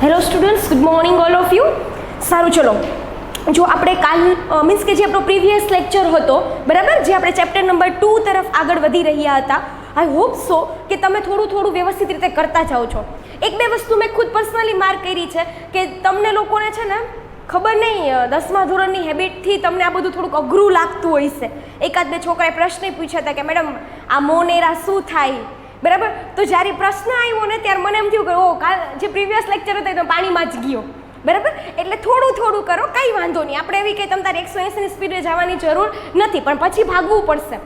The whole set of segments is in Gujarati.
Hello students, good morning all of you. સારું, ચલો જો આપણે કાલ મીન્સ કે જે આપણો પ્રીવિયસ લેક્ચર હતો, બરાબર, જે આપણે ચેપ્ટર નંબર 2 તરફ આગળ વધી રહ્યા હતા, આઈ હોપ સો કે તમે થોડું વ્યવસ્થિત રીતે કરતા જાઓ છો. એક બે વસ્તુ મેં ખુદ પર્સનલી માર્ક કરી છે કે તમને લોકોને છે ને ખબર નહીં 10મા ધોરણની હેબિટથી તમને આ બધું થોડુંક અઘરું લાગતું હોય છે. એકાદ બે છોકરાએ પ્રશ્ન પૂછ્યા હતા કે મેડમ આ મોનેરા શું થાય, બરાબર. તો જ્યારે પ્રશ્ન આવ્યો ને ત્યારે મને એમ થયું કે ઓ કાલ જે પ્રીવિયસ લેક્ચર હતો એ પાણીમાં જ ગયો, બરાબર. એટલે થોડું કરો, કંઈ વાંધો નહીં. આપણે એવી કંઈ તમારે 180ની સ્પીડે જવાની જરૂર નથી, પણ પછી ભાગવું પડશે,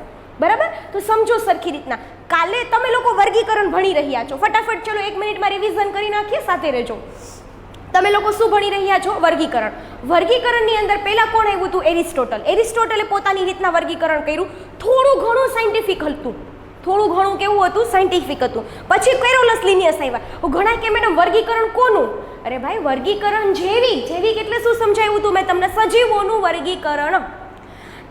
બરાબર. તો સમજો સરખી રીતના. કાલે તમે લોકો વર્ગીકરણ ભણી રહ્યા છો. ફટાફટ ચલો 1 મિનિટમાં રિવિઝન કરી નાખીએ, સાથે રહેજો. તમે લોકો શું ભણી રહ્યા છો? વર્ગીકરણ. વર્ગીકરણની અંદર પહેલાં કોણ આવ્યું હતું? એરિસ્ટોટલે પોતાની રીતના વર્ગીકરણ કર્યું. થોડું ઘણું સાયન્ટિફિક હતું, થોડું ઘણું કેવું હતું? સાયન્ટિફિક હતું. પછી કેરોલસ લિનિયસ આવ્યા. ઘણા કે મેડમ વર્ગીકરણ કોનું? અરે ભાઈ, વર્ગીકરણ જૈવિક એટલે શું સમજાવ્યું હતું મેં તમને? સજીવોનું વર્ગીકરણ.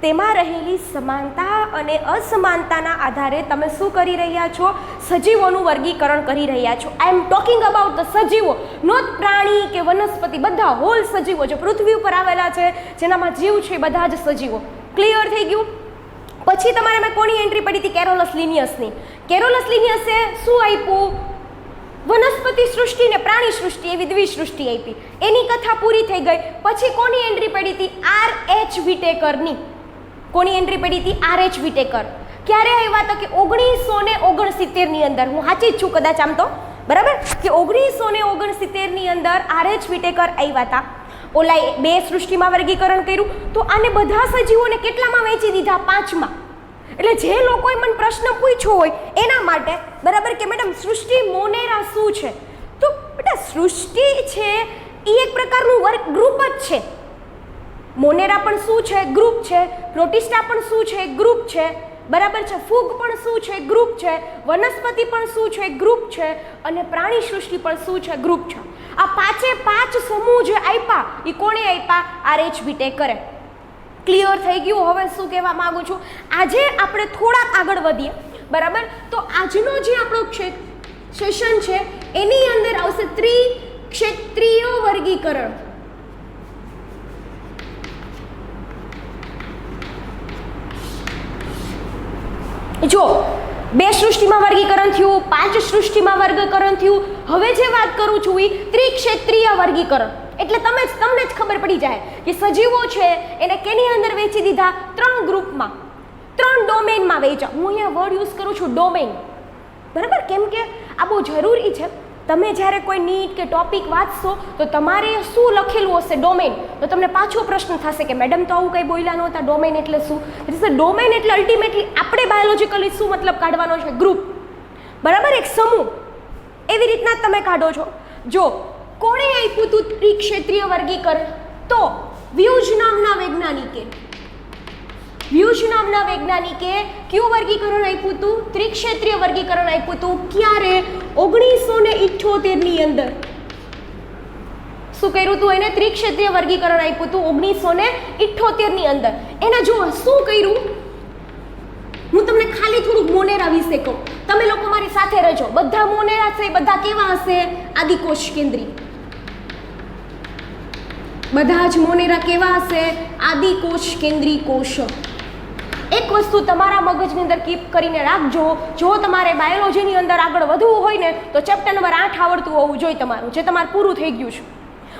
તેમાં રહેલી સમાનતા અને અસમાનતાના આધારે તમે શું કરી રહ્યા છો? સજીવોનું વર્ગીકરણ કરી રહ્યા છો. આઈ એમ ટોકિંગ અબાઉટ ધ સજીવો, નોટ પ્રાણી કે વનસ્પતિ, બધા હોલ સજીવો જે પૃથ્વી ઉપર આવેલા છે, જેનામાં જીવ છે, બધા જ સજીવો. ક્લિયર થઈ ગયું? પછી તમારે મેં કોની એન્ટ્રી પડી હતી? કેરોલસ લિનિયસની. કેરોલસ લિનિયસે શું આપ્યું? વનસ્પતિ સૃષ્ટિ ને પ્રાણી સૃષ્ટિ એવી દ્વિસૃષ્ટિ આપી. એની કથા પૂરી થઈ ગઈ. પછી કોની એન્ટ્રી પડી હતી? R.H. વિટેકરની. કોની એન્ટ્રી પડી હતી? R.H. વિટેકર. ક્યારે આવ્યા હતા? કે 1969ની અંદર. હું સાચી જ છું કદાચ આમ તો, બરાબર, કે 1969ની અંદર R.H. વિટેકર આવ્યા હતા. ઓલા બે સૃષ્ટિમાં વર્ગીકરણ કર્યું. તો આને બધા સજીવોને કેટલામાં વહેંચી દીધા? 5માં. એટલે જે લોકોએ મને પ્રશ્ન પૂછ્યો હોય એના માટે, બરાબર, કે મેડમ સૃષ્ટિ મોનેરા શું છે? તો બેટા સૃષ્ટિ છે એ એક પ્રકારનું વર્ગ ગ્રુપ જ છે. મોનેરા પણ શું છે? ગ્રુપ છે. પ્રોટિસ્ટા પણ શું છે? ગ્રુપ છે, બરાબર છે. ફૂગ પણ શું છે? ગ્રુપ છે. વનસ્પતિ પણ શું છે? ગ્રુપ છે. અને પ્રાણી સૃષ્ટિ પણ શું છે? ગ્રુપ છે. આ 5 સમૂહ જે આપ્યા એ કોણે આપ્યા? R.H. વિટેકરે. ક્લિયર થઈ ગયું? હવે શું કહેવા માંગુ છું, આજે આપણે થોડાક આગળ વધીએ, બરાબર. તો આજનો જે આપણો સેશન છે એની અંદર આવશે ત્રિક્ષેત્રીય વર્ગીકરણ. જો 2 સૃષ્ટિમાં વર્ગીકરણ થયું, 5 સૃષ્ટિમાં વર્ગીકરણ થયું. હવે જે વાત કરું છું એ ત્રિક્ષેત્રીય વર્ગીકરણ. એટલે તમને જ ખબર પડી જાય કે સજીવો છે એને કેની અંદર વેચી દીધા? 3 ગ્રુપમાં, 3 ડોમેનમાં વેચ્યા. હું અહીંયા વર્ડ યુઝ કરું છું ડોમેન, બરાબર, કેમ કે આ બહુ જરૂરી છે. તમે જ્યારે કોઈ નીટ કે ટોપિક વાંચશો તો તમારે શું લખેલું હશે? ડોમેન. તો તમને પાછો પ્રશ્ન થશે કે મેડમ તો આવું કંઈ બોલ્યા નહોતા, ડોમેન એટલે શું? ડોમેન એટલે અલ્ટિમેટલી આપણે બાયોલોજીકલી શું મતલબ કાઢવાનો છે? ગ્રુપ, બરાબર, એક સમૂહ. એવી રીતના તમે કાઢો છો. જો કોણે આપ્યું હતું ત્રિક્ષેત્રીય વર્ગીકરણ? તો વ્યુજ નામના વૈજ્ઞાનિકે કયું વર્ગીકરણ આપ્યું હતું? ત્રિક્ષેત્રીય વર્ગીકરણ આપ્યું હતું. ક્યારે? 1978ની અંદર. શું કર્યું હતું એને? ત્રિક્ષેત્રીય વર્ગીકરણ આપ્યું હતું 1978ની અંદર. એને જો શું કર્યું, હું તમને ખાલી થોડુંક મોનેરા વિશે કહું. તમે લોકો મારી સાથે રહેજો. બધા મોનેરા છે, બધા કેવા હશે? આદિકોષ કેન્દ્રી. બધા જ મોનેરા કેવા હશે? આદિકોષ કેન્દ્રી કોષ. એક વસ્તુ તમારા મગજની અંદર કીપ કરીને રાખજો. જો તમારે બાયોલોજીની અંદર આગળ વધવું હોય ને તો ચેપ્ટર નંબર 8 આવડતું હોવું જોઈએ તમારું, જે તમારું પૂરું થઈ ગયું છે.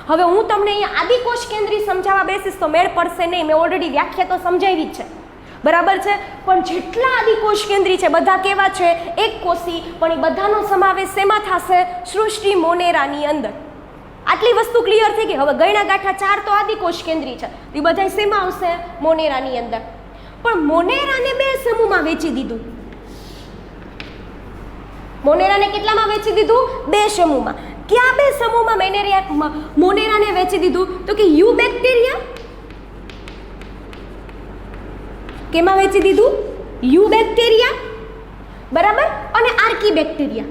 હવે હું તમને અહીંયા આદિકોષ કેન્દ્રી સમજાવવા બેસીશ તો મેળ પડશે નહીં. મેં ઓલરેડી વ્યાખ્યા તો સમજાવી જ છે, બરાબર છે. પણ જેટલા આદિકોષ કેન્દ્રી છે બધા કેવા છે? એક કોષી. પણ એ બધાનો સમાવેશ શેમાં થશે? સૃષ્ટિ મોનેરાની અંદર. આટલી વસ્તુ ક્લિયર થઈ ગઈ. હવે ગયણા ગાંઠા 4 તો આદિકોષ કેન્દ્રી છે, એ બધા શેમાં આવશે? મોનેરાની અંદર. પણ મોનેરાને 2 સમૂહમાં વેચી દીધું. મોનેરાને કેટલામાં વેચી દીધું? 2 સમૂહમાં. ક્યાં 2 સમૂહમાં મોનેરાને વેચી દીધું? તો કે યુ બેક્ટેરિયા. કેમાં વેચી દીધું? યુ બેક્ટેરિયા, બરાબર, અને આર્કી બેક્ટેરિયા.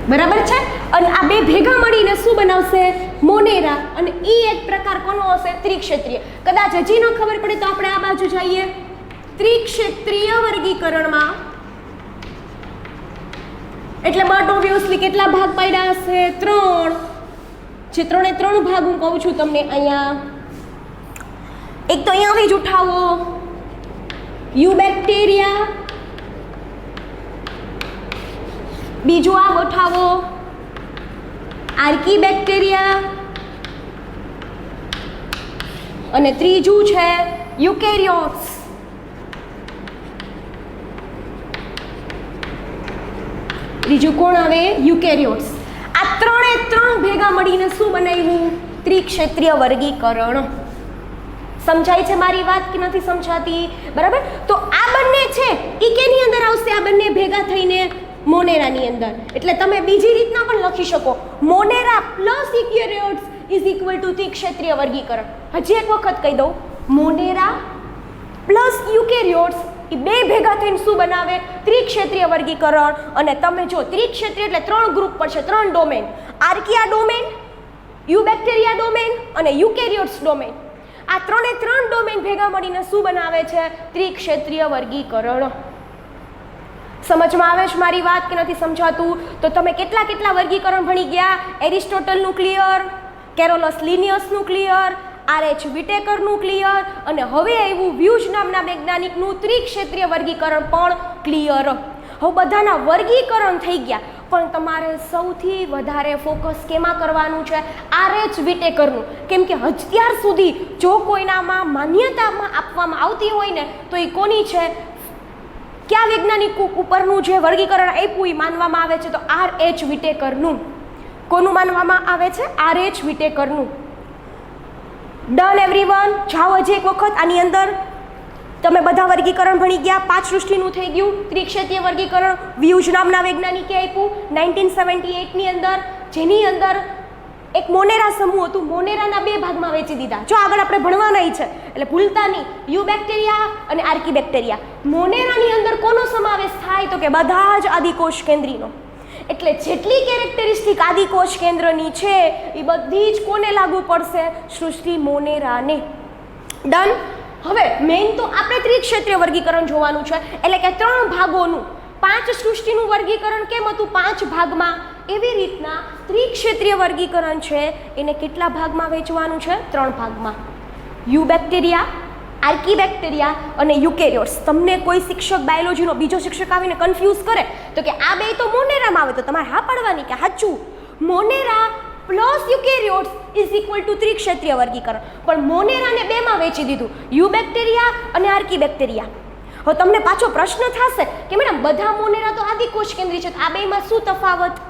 બરાબર છે. અને આ બે ભેગા મળીને શું બનાવશે? મોનેરા. અને ઈ એક પ્રકાર કોનો હશે? ત્રિક્ષેત્રીય. કદાચ હજી ન ખબર પડે તો આપણે આ બાજુ જઈએ. ત્રિક્ષેત્રીય વર્ગીકરણમાં એટલે બટ ઓબ્વિયસલી કેટલા ભાગ પાડ્યા હશે? 3. જે 3 ભાગ હું કહું છું તમને અહીંયા. એક તો અહીંયાથી જ ઉઠાવો, યુબેક્ટેરિયા. બીજું આ ઉઠાવો, આર્કીબેક્ટેરિયા. અને ત્રીજું છે યુકેરિયોટ્સ. ત્રીજું કોણ આવે? યુકેરિયોટ્સ. આ 3 ભેગા મળીને શું બનાવ્યું? ત્રિક્ષેત્રીય વર્ગીકરણ. સમજાય છે મારી વાત કે નથી સમજાતી? બરાબર. તો આ બંને છે એ કેની અંદર આવશે? આ બંને ભેગા થઈને મોનેરાની અંદર. એટલે તમે બીજી રીતના પણ લખી શકો, Monera plus eukaryotes is equal to ત્રિક્ષેત્રીય વર્ગીકરણ. હજી એક વખત કહી દઉં, મોનેરા પ્લસ યુકેરિયોટ્સ એ બે ભેગા થઈને શું બનાવે? ત્રિક્ષેત્રીય વર્ગીકરણ. અને તમે જો ત્રિક્ષેત્રીય એટલે 3 ગ્રુપ પડશે, 3 ડોમેન. આર્કિયા ડોમેન, યુબેક્ટેરિયા ડોમેન અને યુકેરિયોટ્સ ડોમેન. આ 3 ડોમેન ભેગા મળીને શું બનાવે છે? ત્રિક્ષેત્રીય વર્ગીકરણ. સમજમાં આવે છે મારી વાત કે નથી સમજાતું? તો તમે કેટલા વર્ગીકરણ ભણી ગયા? એરિસ્ટોટલનું clear, Carolus લિનિયસનું clear, RH વિટેકરનું clear, અને હવે આવ્યું વ્યુજ નામના વૈજ્ઞાનિકનું ત્રિક્ષેત્રીય વર્ગીકરણ પણ ક્લિયર. હવે બધાના વર્ગીકરણ થઈ ગયા, પણ તમારે સૌથી વધારે ફોકસ કેમાં કરવાનું છે? RH વિટેકરનું. કેમ કે અત્યાર સુધી જો કોઈનામાં માન્યતામાં આપવામાં આવતી હોય ને તો એ કોની છે? કયા વૈજ્ઞાનિક ઉપરનું જે વર્ગીકરણ આપ્યું એ માનવામાં આવે છે? તો RH વિટેકરનું. કોનું માનવામાં આવે છે? RH વિટેકરનું. Done everyone. જાઓ હજી એક વખત આની અંદર તમે બધા વર્ગીકરણ ભણી ગયા. 5 સૃષ્ટિનું થઈ ગયું ત્રિક્ષેત્રીય વર્ગીકરણ. વ્યુજ નામના વૈજ્ઞાનિકે આપ્યું 1978 ની અંદર, જેની અંદર એક મોનેરા સમૂહ હતું. મોનેરાના 2 ભાગમાં વહેંચી દીધા. જો આગળ આપણે ભણવાના છે એટલે ભૂલતા નહીં. યુબેક્ટેરિયા અને આર્કીબેક્ટેરિયા. મોનેરાની અંદર કોનો સમાવેશ થાય? તો કે બધા જ આદિકોષ કેન્દ્રીનો. એટલે જેટલી કેરેક્ટરિસ્ટિક આદિકોષ કેન્દ્રની છે એ બધી જ કોને લાગુ પડશે? સૃષ્ટિ મોનેરાને. ડન. હવે મેઇન તો આપણે ત્રિક્ષેત્રીય વર્ગીકરણ જોવાનું છે, એટલે કે 3 ભાગોનું. 5 સૃષ્ટિનું વર્ગીકરણ કેમ હતું? 5 ભાગમાં. એવી રીતના ત્રિક્ષેત્રીય વર્ગીકરણ છે એને કેટલા ભાગમાં વહેંચવાનું છે? 3 ભાગમાં. યુબેક્ટેરિયા, આર્કીબેક્ટેરિયા અને યુકેરિયોટ્સ. તમને કોઈ શિક્ષક બાયોલોજીનો બીજો શિક્ષક આવીને કન્ફ્યુઝ કરે તો કે આ બે તો મોનેરામાં આવે, તો તમારે હા પાડવાની કે સાચું Monera plus eukaryotes is equal to ત્રિક્ષેત્રીય વર્ગીકરણ. પણ મોનેરાને 2માં વહેંચી દીધું, યુબેક્ટેરિયા અને આર્કીબેક્ટેરિયા. હવે તમને પાછો પ્રશ્ન થશે કે મેડમ બધા મોનેરા તો આદિકોષ કેન્દ્રી છે, આ બેમાં શું તફાવત?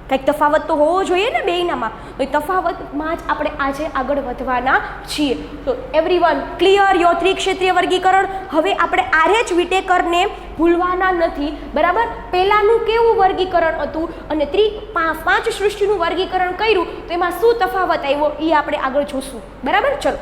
કંઈક તફાવત તો હોવો જોઈએ ને બેયનામાં. તો એ તફાવતમાં જ આપણે આજે આગળ વધવાના છીએ. તો એવરીવન ક્લિયર યોર ત્રિક્ષેત્રીય વર્ગીકરણ. હવે આપણે RH વિટેકરને ભૂલવાના નથી, બરાબર? પહેલાંનું કેવું વર્ગીકરણ હતું અને 5 સૃષ્ટિનું વર્ગીકરણ કર્યું તો એમાં શું તફાવત આવ્યો એ આપણે આગળ જોશું, બરાબર? ચલો.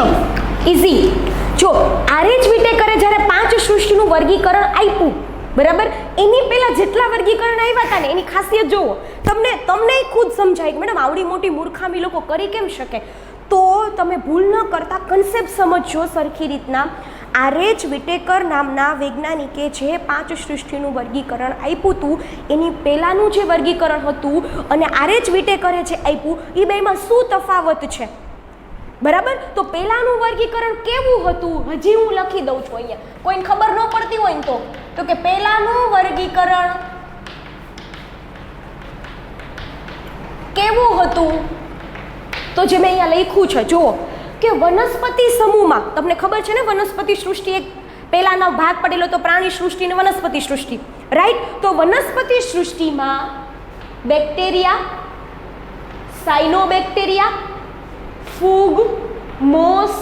ચલો ઇઝી. જો આરએચ વિટેકરે જ્યારે 5 સૃષ્ટિનું વર્ગીકરણ આપ્યું, બરાબર, એની પહેલા જેટલા વર્ગીકરણ આવ્યા હતા ને એની ખાસિયત જોવો, તમને ખુદ સમજાય કે મેડમ આવડી મોટી મૂર્ખામી લોકો કરી કેમ શકે. તો તમે ભૂલ ન કરતા કન્સેપ્ટ સમજજો સરખી રીતના. આરએચ વિટેકર નામના વૈજ્ઞાનિકે જે 5 સૃષ્ટિનું વર્ગીકરણ આપ્યું હતું એની પહેલાંનું જે વર્ગીકરણ હતું અને આરએચ વિટેકરે જે આપ્યું એ બેમાં શું તફાવત છે, બરાબર. તો પહેલાંનું વર્ગીકરણ કેવું હતું હજી હું લખી દઉં છું અહીંયા, કોઈને ખબર ન પડતી હોય ને તો કે પહેલાંનું વર્ગીકરણ કેવું હતું, તો જે મેં અહીંયા લખ્યું છે જુઓ કે વનસ્પતિ સમૂહમાં, તમને ખબર છે ને વનસ્પતિ સૃષ્ટિ એક પહેલાનો ભાગ પડેલો તો પ્રાણી સૃષ્ટિ અને વનસ્પતિ સૃષ્ટિ, રાઈટ. તો વનસ્પતિ સૃષ્ટિમાં બેક્ટેરિયા, સાયનોબેક્ટેરિયા, ફૂગ, મોસ,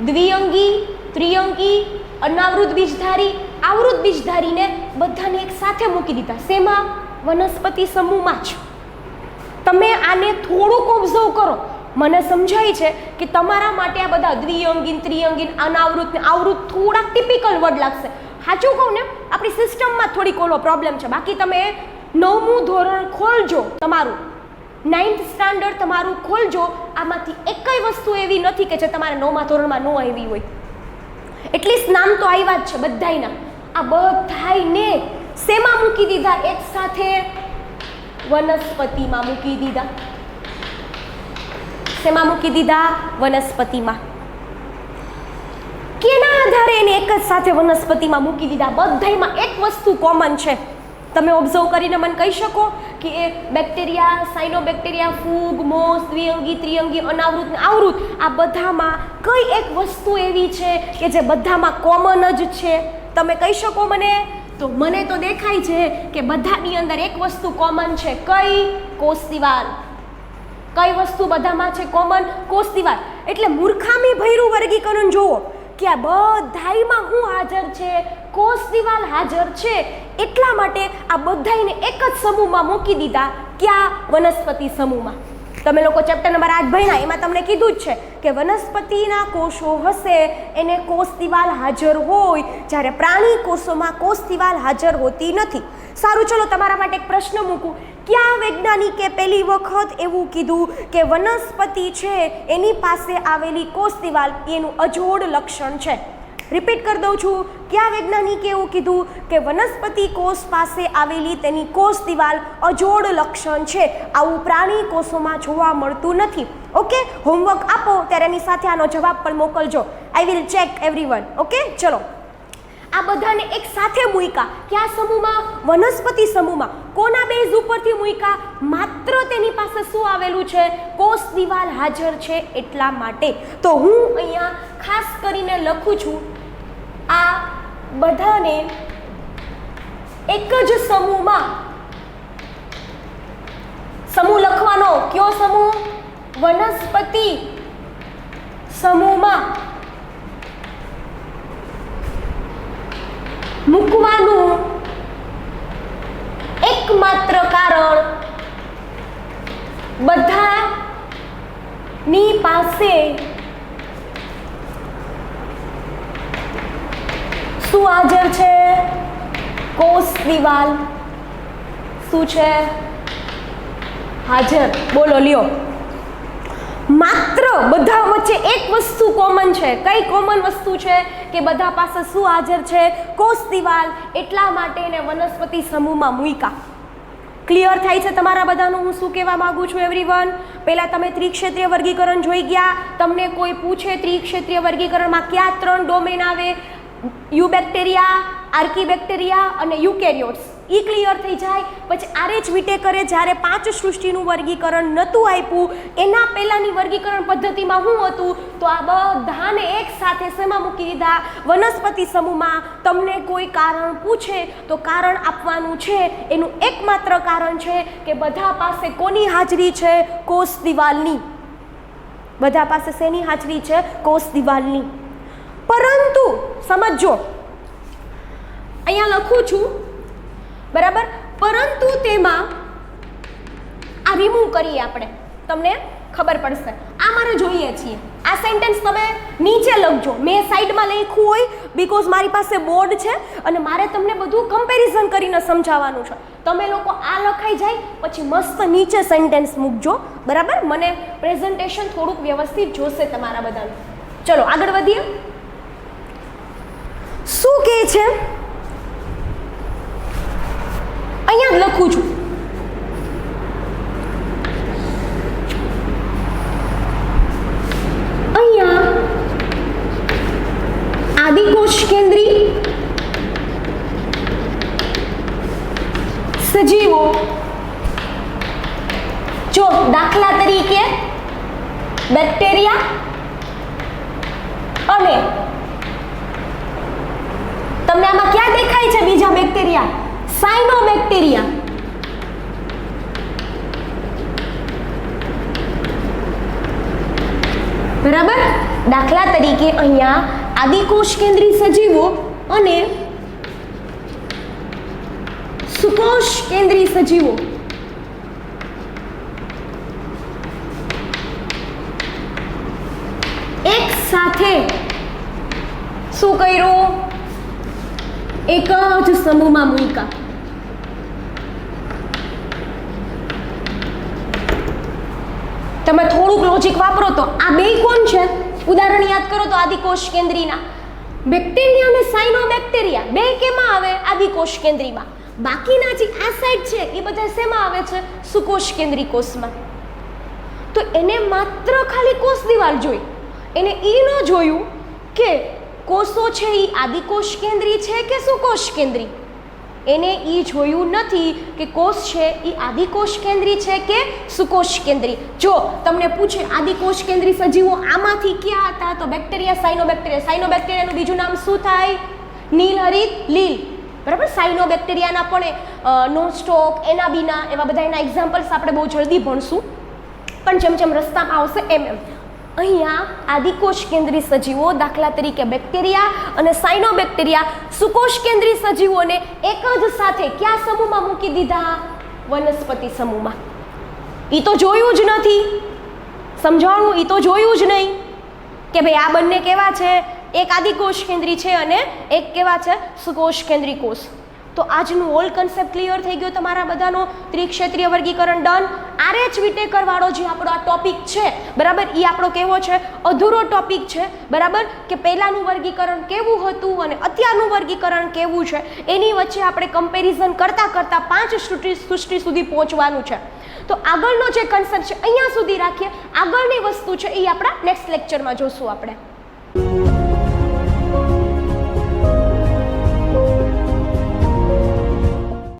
દ્વિઅંગી, ત્રિઅંગી, અનાવૃત બીજધારી, આવૃત બીજધારીને બધાને એક સાથે મૂકી દીધા. શેમાં? વનસ્પતિ સમૂહમાં જ. તમે આને થોડુંક ઓબ્ઝર્વ કરો, મને સમજાય છે કે તમારા માટે આ બધા દ્વિઅંગીન, ત્રિઅંગીન, અનાવૃત ને આવૃત થોડાક ટિપિકલ વર્ડ લાગશે. સાચું કહું ને, આપણી સિસ્ટમમાં થોડીક ઓલો પ્રોબ્લેમ છે. બાકી તમે 9મું ધોરણ ખોલજો, તમારું 9th સ્ટાન્ડર્ડ તમારું ખોલજો, આમાંથી એકય વસ્તુ એવી નથી કે જે તમારે 9મા ધોરણમાં ન આવી હોય. એટલીસ્ટ નામ તો આવ્યા જ છે બધાયના. આ બધાયને શેમાં મૂકી દીધા? એક સાથે વનસ્પતિમાં મૂકી દીધા. શેમાં મૂકી દીધા? વનસ્પતિમાં. કેના આધારે એને એક જ સાથે વનસ્પતિમાં મૂકી દીધા? બધાયમાં એક વસ્તુ કોમન છે. તમે ઓબ્ઝર્વ કરીને મને કહી શકો કે એ બેક્ટેરિયા, સાયનોબેક્ટેરિયા, ફૂગ, મોસ, દ્વિઅંગી, ત્રિઅંગી, અનાવૃત ને આવૃત, આ બધામાં કઈ એક વસ્તુ એવી છે કે જે બધામાં કોમન જ છે? તમે કહી શકો મને? તો મને તો દેખાય છે કે બધાની અંદર એક વસ્તુ કોમન છે. કઈ? કોષ દિવાલ. કઈ વસ્તુ બધામાં છે કોમન? કોષ દિવાલ. એટલે મૂર્ખામી ભર્યું વર્ગીકરણ જુઓ કે આ બધાયમાં શું હાજર છે? કોષ દિવાલ હાજર છે. એટલા માટે આ બધાયને એક જ સમૂહમાં મૂકી દીધા. ક્યાં? વનસ્પતિ સમૂહમાં. તમે લોકો ચેપ્ટર નંબર 8 ભણ્યા, એમાં તમને કીધું જ છે કે વનસ્પતિના કોષો હશે એને કોષ દિવાલ હાજર હોય, જ્યારે પ્રાણી કોષોમાં કોષ દિવાલ હાજર હોતી નથી. સારું, ચલો તમારા માટે એક પ્રશ્ન મૂકું. ક્યાં વૈજ્ઞાનિકે પહેલી વખત એવું કીધું કે વનસ્પતિ છે એની પાસે આવેલી કોષ દિવાલ એનું અજોડ લક્ષણ છે? રિપીટ કરી દઉં છું. ક્યાં વૈજ્ઞાનિકે એવું કીધું કે વનસ્પતિ કોષ પાસે આવેલી તેની કોષ દિવાલ અજોડ લક્ષણ છે? આવું પ્રાણી કોષોમાં જોવા મળતું નથી. ઓકે, હોમવર્ક આપો ત્યારે એની સાથે આનો જવાબ પણ મોકલજો. I will check everyone. Okay, ચલો આ બધાને એક સાથે મૂક્યા. ક્યાં સમૂહમાં? વનસ્પતિ સમૂહમાં. કોના બેઝ ઉપરથી મૂક્યા? માત્ર તેની પાસે શું આવેલું છે? કોષ દિવાલ હાજર છે એટલા માટે. તો હું અહીંયા ખાસ કરીને લખું છું આ બધાને એક જ સમૂહમાં. સમૂહ લખવાનો કયો સમૂહ? વનસ્પતિ સમૂહમાં મૂકવાનું એકમાત્ર કારણ બધાની પાસે શું હાજર છે? કોષ દિવાલ. શું છે? હાજર. બોલો લ્યો. માત્ર બધા વચ્ચે એક વસ્તુ કોમન છે. કઈ કોમન વસ્તુ છે? કે બધા પાસે શું હાજર છે? કોષ દિવાલ. એટલા માટે એને વનસ્પતિ સમૂહમાં મૂક્યા. ક્લિયર થાય છે તમારા બધાનું હું શું કહેવા માંગુ છું એવરીવન? પહેલા તમે ત્રિક્ષેત્રીય વર્ગીકરણ જોઈ ગયા. તમને કોઈ પૂછે ત્રિક્ષેત્રીય વર્ગીકરણમાં કયા 3 ડોમેન આવે? યુબેક્ટેરિયા, આર્કીબેક્ટેરિયા અને યુકેરિયોટ્સ. એ ક્લિયર થઈ જાય. પછી આરએચ વિટેકરે જ્યારે 5 સૃષ્ટિનું વર્ગીકરણ નહોતું આપ્યું, એના પહેલાંની વર્ગીકરણ પદ્ધતિમાં શું હતું? તો આ બધાને એક સાથે શેમાં મૂકી દીધા? વનસ્પતિ સમૂહમાં. તમને કોઈ કારણ પૂછે તો કારણ આપવાનું છે. એનું એકમાત્ર કારણ છે કે બધા પાસે કોની હાજરી છે? કોષ દિવાલની. બધા પાસે શેની હાજરી છે? કોષ દિવાલની. પરંતુ સમજો, અહીંયા લખું છું બરાબર, પરંતુ તેમાં આ રિમૂવ કરીએ આપણે, તમને ખબર પડશે. આ મારે જોઈએ છીએ આ સેન્ટેન્સ તમે નીચે લખજો. મેં સાઈડમાં લખ્યું હોય બીકોઝ મારી પાસે બોર્ડ છે અને મારે તમને બધું કમ્પેરિઝન કરીને સમજાવવાનું છે. તમે લોકો આ લખાઈ જાય પછી મસ્ત નીચે સેન્ટેન્સ મૂકજો, બરાબર? મને પ્રેઝન્ટેશન થોડુંક વ્યવસ્થિત જોશે તમારા બધાનું. ચલો આગળ વધીએ. શું કહે છે અહીંયા જ લખું છું. અહીંયા આદિકોષ કેન્દ્રી સજીવો, જો દાખલા તરીકે બેક્ટેરિયા અને તમને આમાં ક્યાં દેખાય છે બીજા બેક્ટેરિયા? સાયનોબેક્ટેરિયા. બરાબર? દાખલા તરીકે અહીંયા આદિકોષ કેન્દ્રી સજીવો અને સુકોષ કેન્દ્રી સજીવો એક સાથે શું કર્યું? એક જ સમૂહમાં મૂક્યા. તમે થોડુંક લોજિક વાપરો તો આ બે કોણ છે? ઉદાહરણ યાદ કરો તો આદિકોષ કેન્દ્રીના બેક્ટેરિયા અને સાયનોબેક્ટેરિયા બે કેમાં આવે? આદિકોષ કેન્દ્રીમાં. બાકીના જે આ સાઈડ છે એ બધા શેમાં આવે છે? સુકોષ કેન્દ્રી કોષમાં. તો એને માત્ર ખાલી કોષ દિવાલ જોઈ, એને એ ન જોયું કે કોષો છે એ આદિકોષ કેન્દ્રી છે કે સુકોષ કેન્દ્રી. એને એ જોયું નથી કે કોષ છે એ આદિકોષ કેન્દ્રી છે કે સુકોષ કેન્દ્રી. જો તમને પૂછે આદિકોષ કેન્દ્રી સજીવો આમાંથી ક્યાં હતા, તો બેક્ટેરિયા, સાયનોબેક્ટેરિયા. સાયનોબેક્ટેરિયાનું બીજું નામ શું થાય? નીલહરિત લીલ. બરાબર? સાયનોબેક્ટેરિયાના પણ નોસ્ટોક, એનાબીના એવા બધા એના એક્ઝામ્પલ્સ આપણે બહુ જલ્દી ભણશું, પણ જેમ જેમ રસ્તામાં આવશે એમ એમ. અહીંયા આદિકોષ કેન્દ્રી સજીવો દાખલા તરીકે બેક્ટેરિયા અને સાયનોબેક્ટેરિયા સુકોષ કેન્દ્રી સજીવોને એક જ સાથે કયા સમૂહમાં મૂકી દીધા? વનસ્પતિ સમૂહમાં. એ તો જોયું જ નથી. સમજાણું? એ તો જોયું જ નહીં કે ભાઈ આ બંને કેવા છે? એક આદિકોષ કેન્દ્રી છે અને એક કેવા છે? સુકોષ કેન્દ્રી કોષ. તો આજનું હોલ કન્સેપ્ટ ક્લિયર થઈ ગયો તમારા બધાનો. ત્રિક્ષેત્રીય વર્ગીકરણ ડન. RH વિટેકર વાળો જે આપણો આ ટોપિક છે, બરાબર, એ આપણો કેવો છે? અધૂરો ટોપિક છે. બરાબર? કે પહેલાનું વર્ગીકરણ કેવું હતું અને અત્યારનું વર્ગીકરણ કેવું છે એની વચ્ચે આપણે કમ્પેરિઝન કરતા કરતા 5 સૃષ્ટિ સુધી પહોંચવાનું છે. તો આગળનો જે કન્સેપ્ટ છે અહીંયા સુધી રાખીએ. આગળની વસ્તુ છે એ આપણા નેક્સ્ટ લેક્ચરમાં જોશું આપણે.